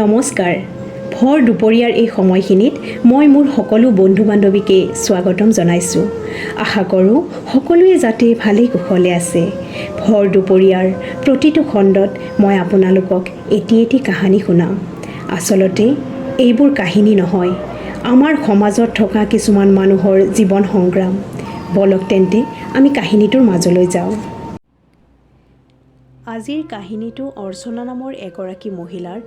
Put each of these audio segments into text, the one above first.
নমস্কাৰ। ভৰ দুপৰীয়াৰ এই সময়খিনিত মই মোৰ সকলো বন্ধু-বান্ধৱীকে স্বাগতম জনাইছোঁ। আশা কৰোঁ সকলোৱে যাতে ভালেই কুশলে আছে। ভৰ দুপৰীয়াৰ প্ৰতিটো খণ্ডত মই আপোনালোকক এটি এটি কাহিনী শুনাম। আচলতে এইবোৰ কাহিনী নহয়, আমাৰ সমাজত থকা কিছুমান মানুহৰ জীৱন সংগ্ৰাম। বলক তেন্তে আমি কাহিনীটোৰ মাজলৈ যাওঁ। আজিৰ কাহিনীটো অৰ্চনা নামৰ এগৰাকী মহিলাৰ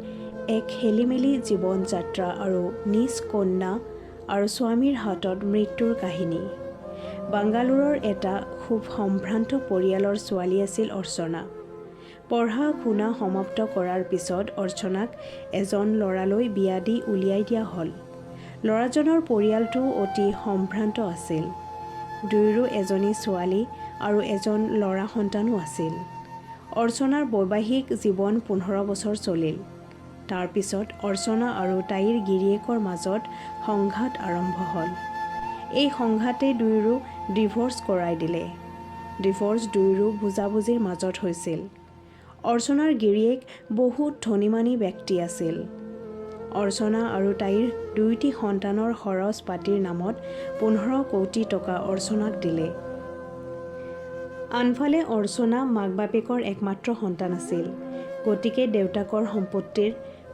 এক খেলিমেলি জীৱন যাত্ৰা আৰু নিজ কন্যা আৰু স্বামীৰ হাতত মৃত্যুৰ কাহিনী। বাংগালোৰৰ এটা খুব সম্ভ্ৰান্ত পৰিয়ালৰ ছোৱালী আছিল অৰ্চনা। পঢ়া-শুনা সমাপ্ত কৰাৰ পিছত অৰ্চনাক এজন ল'ৰালৈ বিয়া দি উলিয়াই দিয়া হ'ল। ল'ৰাজনৰ পৰিয়ালটো অতি সম্ভ্ৰান্ত আছিল। দুয়োৰো এজনী ছোৱালী আৰু এজন ল'ৰা সন্তানো আছিল। অৰ্চনাৰ বৈবাহিক জীৱন 15 বছৰ চলিল। তাৰ পিছত অৰ্চনা আৰু তাইৰ গিৰিয়েকৰ মাজত সংঘাত আৰম্ভ হ'ল। এই সংঘাতে দুয়োৰো ডিভ'ৰ্চ কৰাই দিলে। ডিভ'ৰ্চ দুয়োৰো বুজাবুজিৰ মাজত হৈছিল। অৰ্চনাৰ গিৰিয়েক বহুত ধনীমানী ব্যক্তি আছিল। অৰ্চনা আৰু তাইৰ দুয়োটি সন্তানৰ খৰচ পাতিৰ নামত 15 কোটি টকা অৰ্চনাক দিলে। আনফালে অৰ্চনা মাক-বাপেকৰ একমাত্ৰ সন্তান আছিল। গতিকে দেউতাকৰ সম্পত্তিৰ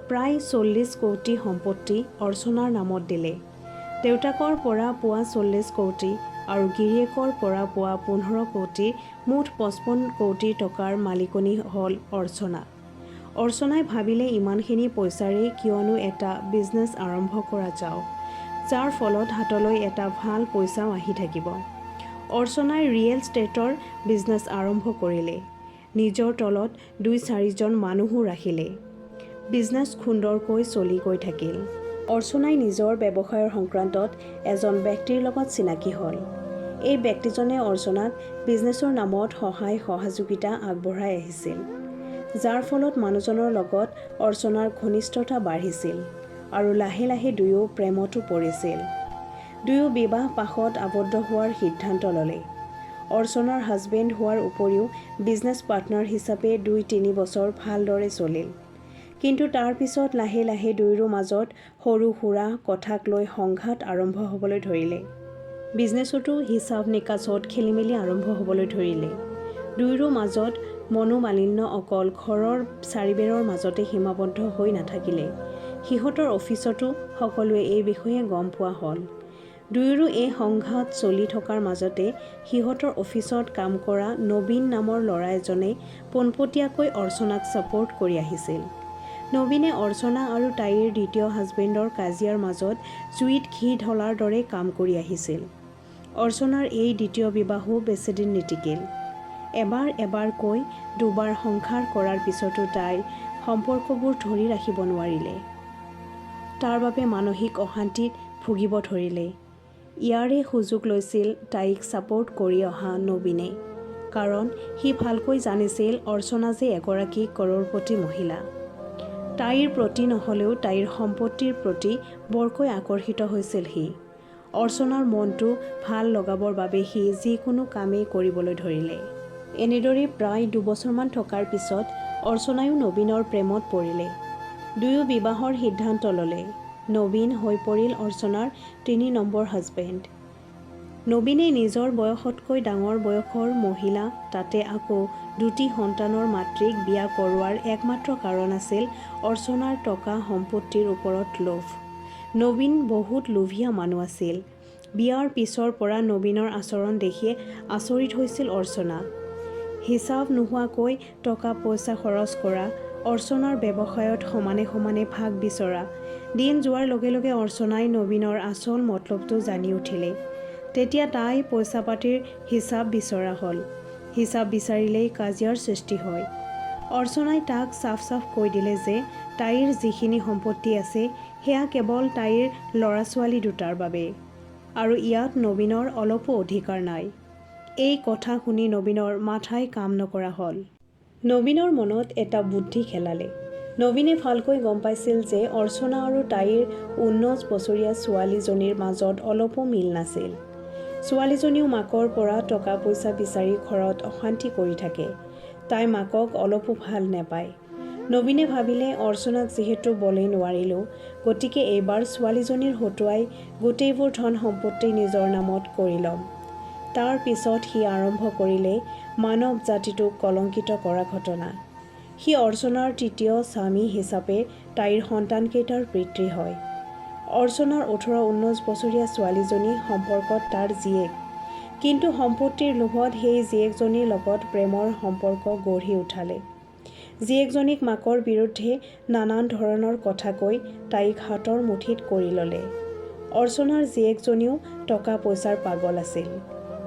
প্ৰায় 40 কোটি সম্পত্তি অৰ্চনাৰ নামত দিলে। দেউতাকৰ পৰা পোৱা 40 কোটি আৰু গিৰিয়েকৰ পৰা পোৱা 15 কোটি, মুঠ 55 কোটি টকাৰ মালিকনী হ'ল অৰ্চনা। অৰ্চনাই ভাবিলে ইমানখিনি পইচাৰে কিয়নো এটা বিজনেছ আৰম্ভ কৰা যাওক, যাৰ ফলত হাতলৈ এটা ভাল পইচাও আহি থাকিব। অৰ্চনাই ৰিয়েল ষ্টেটৰ বিজনেছ আৰম্ভ কৰিলে। নিজৰ তলত 2-4জন মানুহো ৰাখিলে। বিজনেছ সুন্দৰকৈ চলি গৈ থাকিল। অৰ্চনাই নিজৰ ব্যৱসায়ৰ সংক্ৰান্তত এজন ব্যক্তিৰ লগত চিনাকি হ'ল। এই ব্যক্তিজনে অৰ্চনাক বিজনেছৰ নামত সহায় সহযোগিতা আগবঢ়াই আহিছিল, যাৰ ফলত মানুহজনৰ লগত অৰ্চনাৰ ঘনিষ্ঠতা বাঢ়িছিল আৰু লাহে লাহে দুয়ো প্ৰেমতো পৰিছিল। দুয়ো বিবাহ পাশত আবদ্ধ হোৱাৰ সিদ্ধান্ত ল'লে। অৰ্চনাৰ হাজবেণ্ড হোৱাৰ উপৰিও বিজনেছ পাৰ্টনাৰ হিচাপে 2-3 বছৰ ভালদৰে চলিল। কিন্তু তাৰ পিছত লাহে লাহে দুয়োৰো মাজত সৰু-সুৰা কথাক লৈ সংঘাত আৰম্ভ হ'বলৈ ধৰিলে। বিজনেছতো হিচাপ-নিকাচত খেলিমেলি আৰম্ভ হ'বলৈ ধৰিলে। দুয়োৰো মাজত মনোমালিন্য অকল ঘৰৰ চাৰিবেৰৰ মাজতে সীমাবদ্ধ হৈ নাথাকিলে। সিহঁতৰ অফিচতো সকলোৱে এই বিষয়ে গম পোৱা হ'ল। দুয়োৰো এই সংঘাত চলি থকাৰ মাজতে সিহঁতৰ অফিচত কাম কৰা নবীন নামৰ ল'ৰা এজনে পোনপটীয়াকৈ অৰ্চনাক ছাপোৰ্ট কৰি আহিছিল। নবীনে অৰ্চনা আৰু তাইৰ দ্বিতীয় হাজবেণ্ডৰ কাজিয়াৰ মাজত জুইত ঘি ঢলাৰ দৰে কাম কৰি আহিছিল। অৰ্চনাৰ এই দ্বিতীয় বিবাহো বেছিদিন নিটিকিল। এবাৰকৈ 2বাৰ সংসাৰ কৰাৰ পিছতো তাই সম্পৰ্কবোৰ ধৰি ৰাখিব নোৱাৰিলে। তাৰ বাবে মানসিক অশান্তিত ভুগিব ধৰিলে। ইয়াৰে সুযোগ লৈছিল তাইক ছাপোৰ্ট কৰি অহা নবীনে। কাৰণ সি ভালকৈ জানিছিল অৰ্চনা যে এগৰাকী কৰড়পতি মহিলা। তাইৰ প্ৰতি নহ'লেও তাইৰ সম্পত্তিৰ প্ৰতি বৰকৈ আকৰ্ষিত হৈছিল সি। অৰ্চনাৰ মনটো ভাল লগাবৰ বাবে সি যিকোনো কামেই কৰিবলৈ ধৰিলে। এনেদৰে প্ৰায় 2 বছৰমান থকাৰ পিছত অৰ্চনায়ো নবীনৰ প্ৰেমত পৰিলে। দুয়ো বিবাহৰ সিদ্ধান্ত ল'লে। নবীন হৈ পৰিল অৰ্চনাৰ 3 নম্বৰ হাজবেণ্ড। নবীনে নিজৰ বয়সতকৈ ডাঙৰ বয়সৰ মহিলা, তাতে আকৌ 2টি সন্তানৰ মাতৃক বিয়া কৰোৱাৰ একমাত্ৰ কাৰণ আছিল অৰ্চনাৰ টকা সম্পত্তিৰ ওপৰত লোভ। নবীন বহুত লোভীয়া মানুহ আছিল। বিয়াৰ পিছৰ পৰা নবীনৰ আচৰণ দেখি আচৰিত হৈছিল অৰ্চনা। হিচাপ নোহোৱাকৈ টকা-পইচা খৰচ কৰা, অৰ্চনাৰ ব্যৱসায়ত সমানে সমানে ভাগ বিচৰা। দিন যোৱাৰ লগে লগে অৰ্চনাই নবীনৰ আচল মতলবটো জানি উঠিলে। তেতিয়া তাই পইচা-পাতিৰ হিচাপ বিচৰা হ'ল। হিচাপ বিচাৰিলেই কাজিয়াৰ সৃষ্টি হয়। অৰ্চনাই তাক চাফ কৈ দিলে যে তাইৰ যিখিনি সম্পত্তি আছে সেয়া কেৱল তাইৰ ল'ৰা-ছোৱালী দুটাৰ বাবে আৰু ইয়াত নবীনৰ অলপো অধিকাৰ নাই। এই কথা শুনি নবীনৰ মাথাই কাম নকৰা হ'ল। নবীনৰ মনত এটা বুদ্ধি খেলালে। নবীনে ভালকৈ গম পাইছিল যে অৰ্চনা আৰু তাইৰ 19 বছৰীয়া ছোৱালীজনীৰ মাজত অলপো মিল নাছিল। ছোৱালীজনীও মাকৰ পৰা টকা-পইচা বিচাৰি ঘৰত অশান্তি কৰি থাকে। তাই মাকক অলপো ভাল নেপায়। নবীনে ভাবিলে অৰ্চনাক যিহেতু বলেই নোৱাৰিলোঁ, গতিকে এইবাৰ ছোৱালীজনীৰ হতুৱাই গোটেইবোৰ ধন সম্পত্তি নিজৰ নামত কৰি ল'ম। তাৰ পিছত সি আৰম্ভ কৰিলে মানৱ জাতিটোক কলংকিত কৰা ঘটনা। সি অৰ্চনাৰ তৃতীয় স্বামী হিচাপে তাইৰ সন্তানকেইটাৰ পিতৃ হয়। অৰ্চনাৰ 18-19 বছৰীয়া ছোৱালীজনী সম্পৰ্কত তাৰ জীয়েক, কিন্তু সম্পত্তিৰ লোভত সেই জীয়েকজনীৰ লগত প্ৰেমৰ সম্পৰ্ক গঢ়ি উঠালে। জীয়েকজনীক মাকৰ বিৰুদ্ধে নানান ধৰণৰ কথা কৈ তাইক হাতৰ মুঠিত কৰি ল'লে। অৰ্চনাৰ জীয়েকজনীও টকা পইচাৰ পাগল আছিল,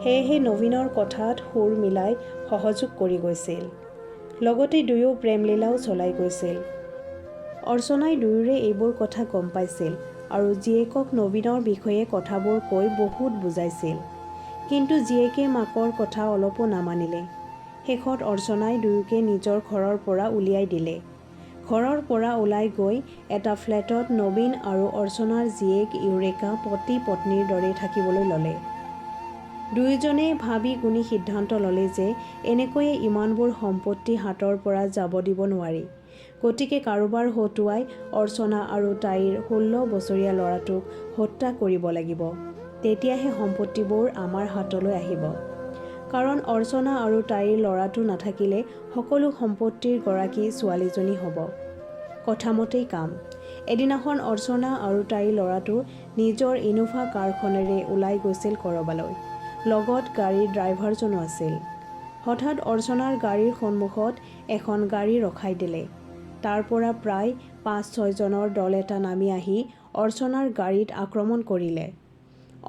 সেয়েহে নবীনৰ কথাত সুৰ মিলাই সহযোগ কৰি গৈছিল। লগতে দুয়ো প্ৰেমলীলাও চলাই গৈছিল। অৰ্চনাই দুয়োৰে এইবোৰ কথা গম পাইছিল আৰু জীয়েকক নবীনৰ বিষয়ে কথাবোৰ কৈ বহুত বুজাইছিল, কিন্তু জীয়েকে মাকৰ কথা অলপো নামানিলে। শেষত অৰ্চনাই দুয়োকে নিজৰ ঘৰৰ পৰা উলিয়াই দিলে। ঘৰৰ পৰা ওলাই গৈ এটা ফ্লেটত নবীন আৰু অৰ্চনাৰ জীয়েক ইউৰেকা পতি পত্নীৰ দৰে থাকিবলৈ ল'লে। দুয়োজনে ভাবি গুণি সিদ্ধান্ত ল'লে যে এনেকৈয়ে ইমানবোৰ সম্পত্তি হাতৰ পৰা যাব দিব নোৱাৰি, গতিকে কাৰোবাৰ হতুৱাই অৰ্চনা আৰু তাইৰ 16 বছৰীয়া ল'ৰাটোক হত্যা কৰিব লাগিব। তেতিয়াহে সম্পত্তিবোৰ আমাৰ হাতলৈ আহিব। কাৰণ অৰ্চনা আৰু তাইৰ ল'ৰাটো নাথাকিলে সকলো সম্পত্তিৰ গৰাকী ছোৱালীজনী হ'ব। কথামতেই কাম। এদিনাখন অৰ্চনা আৰু তাইৰ ল'ৰাটো নিজৰ ইনোভা কাৰখনেৰে ওলাই গৈছিল ক'ৰবালৈ। লগত গাড়ীৰ ড্ৰাইভাৰজনো আছিল। হঠাৎ অৰ্চনাৰ গাড়ীৰ সন্মুখত এখন গাড়ী ৰখাই দিলে। তাৰ পৰা প্ৰায় 5-6 জনৰ দল এটা নামি আহি অৰ্চনাৰ গাড়ীত আক্ৰমণ কৰিলে।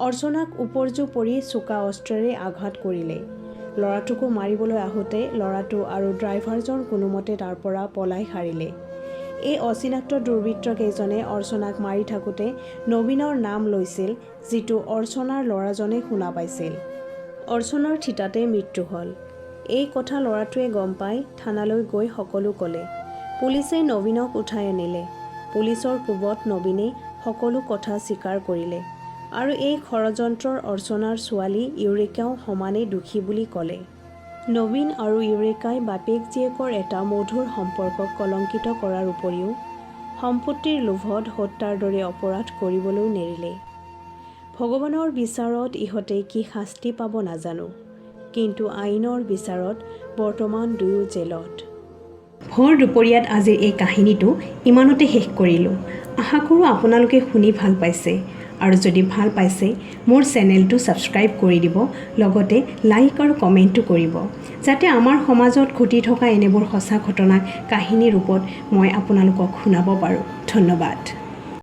অৰ্চনাক উপৰ্যুপৰি চোকা অস্ত্ৰেৰে আঘাত কৰিলে। ল'ৰাটোকো মাৰিবলৈ আহোঁতে ল'ৰাটো আৰু ড্ৰাইভাৰজন কোনোমতে তাৰ পৰা পলাই সাৰিলে। এই অচিনাক্ত দুৰ্বৃত্তকেইজনে অৰ্চনাক মাৰি থাকোঁতে নবীনৰ নাম লৈছিল, যিটো অৰ্চনাৰ ল'ৰাজনে শুনা পাইছিল। অৰ্চনাৰ থিতাতে মৃত্যু হ'ল। এই কথা ল'ৰাটোৱে গম পাই থানালৈ গৈ সকলো ক'লে। পুলিচে নবীনক উঠাই আনিলে। পুলিচৰ কোবত নবীনে সকলো কথা স্বীকাৰ কৰিলে আৰু এই ষড়যন্ত্ৰৰ অৰ্চনাৰ ছোৱালী ইউৰেকাও সমানেই দোষী বুলি ক'লে। নবীন আৰু ইউৰেকাই বাপেক জীয়েকৰ এটা মধুৰ সম্পৰ্কক কলংকিত কৰাৰ উপৰিও সম্পত্তিৰ লোভত হত্যাৰ দৰে অপৰাধ কৰিবলৈও নেৰিলে। ভগৱানৰ বিচাৰত ইহঁতে কি শাস্তি পাব নাজানো, কিন্তু আইনৰ বিচাৰত বৰ্তমান দুয়ো জেলত। ভৰ দুপৰীয়াত আজিৰ এই কাহিনীটো ইমানতে শেষ কৰিলোঁ। আশা কৰোঁ আপোনালোকে শুনি ভাল পাইছে, আৰু যদি ভাল পাইছে মোৰ চেনেলটো ছাবস্ক্ৰাইব কৰি দিব, লগতে লাইক আৰু কমেণ্টো কৰিব, যাতে আমাৰ সমাজত ঘটি থকা এনেবোৰ সঁচা ঘটনাক কাহিনী ৰূপত মই আপোনালোকক শুনাব পাৰোঁ। ধন্যবাদ।